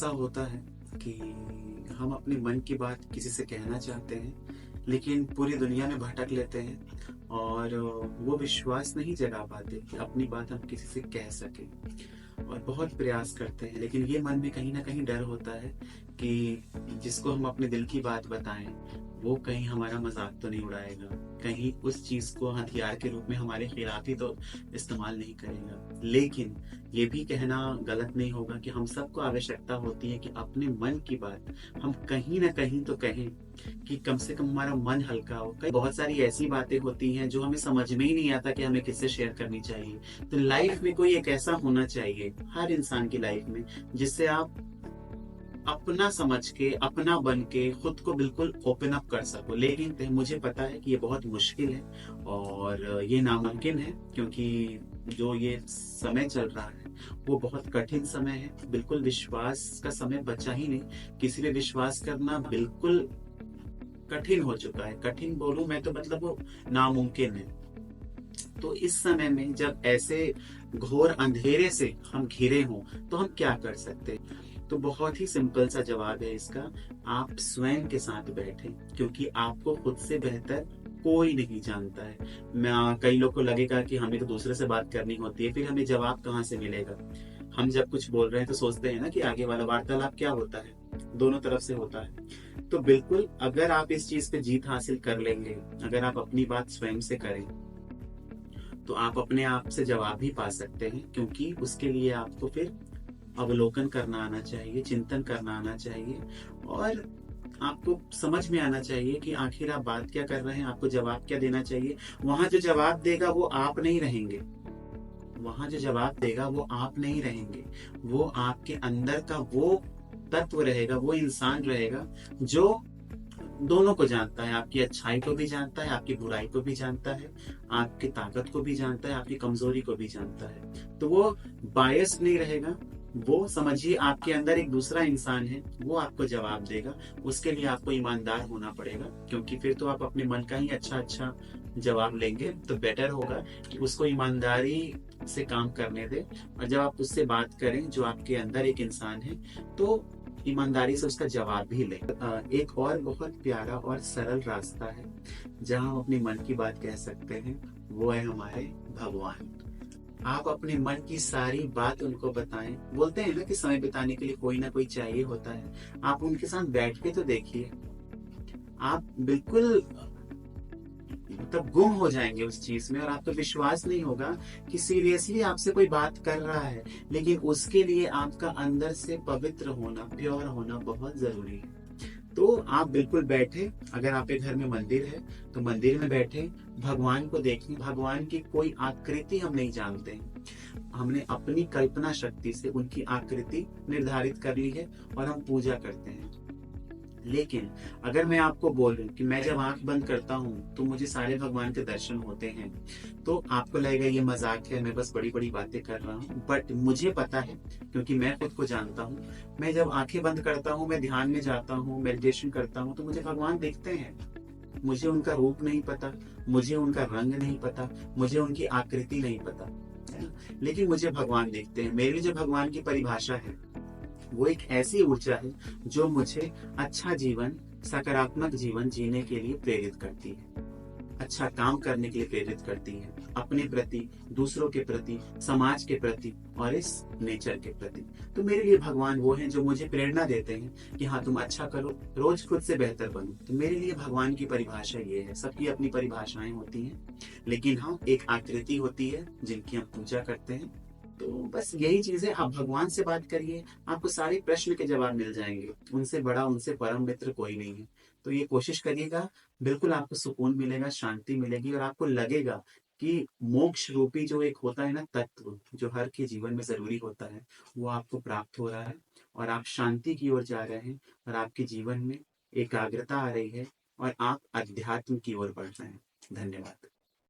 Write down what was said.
ऐसा होता है कि हम अपने मन की बात किसी से कहना चाहते हैं, लेकिन पूरी दुनिया में भटक लेते हैं और वो विश्वास नहीं जगा पाते कि अपनी बात हम किसी से कह सकें। और बहुत प्रयास करते हैं, लेकिन ये मन में कहीं ना कहीं डर होता है कि जिसको हम अपने दिल की बात बताएं वो कहीं हमारा मजाक तो नहीं उड़ाएगा, कहीं उस चीज को हथियार के रूप में हमारे खिलाफ ही तो इस्तेमाल नहीं करेगा। लेकिन ये भी कहना गलत नहीं होगा कि हम सबको आवश्यकता होती है कि अपने मन की बात हम कहीं ना कहीं तो कहें, कि कम से कम हमारा मन हल्का हो। कई बहुत सारी ऐसी बातें होती हैं जो हमें समझ में ही नहीं आता कि हमें किससे शेयर करनी चाहिए। तो लाइफ में कोई एक ऐसा होना चाहिए हर इंसान की लाइफ में जिससे आप अपना समझ के, अपना बन के खुद को बिल्कुल ओपन अप कर सको। लेकिन मुझे पता है कि ये बहुत मुश्किल है और ये नामुमकिन है, क्योंकि जो ये समय चल रहा है वो बहुत कठिन समय है। बिल्कुल विश्वास का समय बचा ही नहीं, किसी पे विश्वास करना बिल्कुल कठिन हो चुका है। कठिन बोलूं मैं तो मतलब वो नामुमकिन है। तो इस समय में जब ऐसे घोर अंधेरे से हम घिरे हों तो हम क्या कर सकते हैं? तो बहुत ही सिंपल सा जवाब है इसका, आप स्वयं के साथ बैठें, क्योंकि आपको खुद से बेहतर कोई नहीं जानता है। मैं कई लोग को लगेगा कि हमें तो दूसरे से बात करनी होती है, फिर हमें जवाब कहाँ से मिलेगा। हम जब कुछ बोल रहे हैं तो सोचते हैं ना कि आगे वाला वार्तालाप क्या होता है, दोनों तरफ से होता है। तो बिल्कुल अगर आप इस चीज पे जीत हासिल कर लेंगे, अगर आप अपनी बात स्वयं से करें, तो आप अपने आप से जवाब भी पा सकते हैं। क्योंकि उसके लिए आपको फिर अवलोकन करना आना चाहिए, चिंतन करना आना चाहिए, और आपको समझ में आना चाहिए कि आखिर आप बात क्या कर रहे हैं, आपको जवाब क्या देना चाहिए। वहां जो जवाब देगा वो आप नहीं रहेंगे, वहां जो जवाब देगा वो आप नहीं रहेंगे, वो आपके अंदर का वो तत्व रहेगा, वो इंसान रहेगा जो दोनों को जानता है, आपकी अच्छाई को भी जानता है, आपकी बुराई को भी जानता है, आपकी ताकत को भी जानता है, आपकी कमजोरी को भी जानता है। तो वो बायस नहीं रहेगा, वो समझिए आपके अंदर एक दूसरा इंसान है, वो आपको जवाब देगा। उसके लिए आपको ईमानदार होना पड़ेगा, क्योंकि फिर तो आप अपने मन का ही अच्छा अच्छा जवाब लेंगे। तो बेटर होगा कि उसको ईमानदारी से काम करने दें, और जब आप उससे बात करें जो आपके अंदर एक इंसान है, तो ईमानदारी से उसका जवाब भी लें। एक और बहुत प्यारा और सरल रास्ता है जहां हम अपने मन की बात कह सकते हैं, वो है हमारे भगवान। आप अपने मन की सारी बात उनको बताएं। बोलते हैं ना कि समय बिताने के लिए कोई ना कोई चाहिए होता है, आप उनके साथ बैठ के तो देखिए, आप बिल्कुल मतलब गुम हो जाएंगे उस चीज में, और आपको विश्वास नहीं होगा कि सीरियसली आपसे कोई बात कर रहा है। लेकिन उसके लिए आपका अंदर से पवित्र होना, प्योर होना बहुत जरूरी है। तो आप बिल्कुल बैठे, अगर आपके घर में मंदिर है तो मंदिर में बैठे, भगवान को देखें। भगवान की कोई आकृति हम नहीं जानते हैं, हमने अपनी कल्पना शक्ति से उनकी आकृति निर्धारित कर ली है और हम पूजा करते हैं। लेकिन अगर मैं आपको बोलूं कि मैं जब आंख बंद करता हूं तो मुझे सारे भगवान के दर्शन होते हैं, तो आपको लगेगा ये मजाक है, मैं बस बड़ी बड़ी बातें कर रहा हूँ। बट मुझे पता है, क्योंकि मैं खुद को जानता हूँ। मैं जब आंखें बंद करता हूँ, मैं ध्यान में जाता हूँ, मेडिटेशन करता हूँ, तो मुझे भगवान दिखते हैं। मुझे उनका रूप नहीं पता, मुझे उनका रंग नहीं पता, मुझे उनकी आकृति नहीं पता, है ना। लेकिन मुझे भगवान दिखते हैं। मेरे लिए जो भगवान की परिभाषा है वो एक ऐसी ऊर्जा है जो मुझे अच्छा जीवन, सकारात्मक जीवन जीने के लिए प्रेरित करती है, अच्छा काम करने के लिए प्रेरित करती है, अपने प्रति, दूसरों के प्रति, समाज के प्रति और इस नेचर के प्रति। तो मेरे लिए भगवान वो हैं जो मुझे प्रेरणा देते हैं कि हाँ, तुम अच्छा करो, रोज खुद से बेहतर बनो। तो मेरे लिए भगवान की परिभाषा ये है। सबकी अपनी परिभाषाएं होती हैं, लेकिन हाँ, एक आकृति होती है जिनकी हम पूजा करते हैं। तो बस यही चीज है, आप भगवान से बात करिए, आपको सारे प्रश्न के जवाब मिल जाएंगे। उनसे बड़ा, उनसे परम मित्र कोई नहीं है। तो ये कोशिश करिएगा, बिल्कुल आपको सुकून मिलेगा, शांति मिलेगी, और आपको लगेगा कि मोक्ष रूपी जो एक होता है ना तत्व, जो हर के जीवन में जरूरी होता है, वो आपको प्राप्त हो रहा है, और आप शांति की ओर जा रहे हैं, और आपके जीवन में एकाग्रता आ रही है, और आप अध्यात्म की ओर बढ़ रहे हैं। धन्यवाद।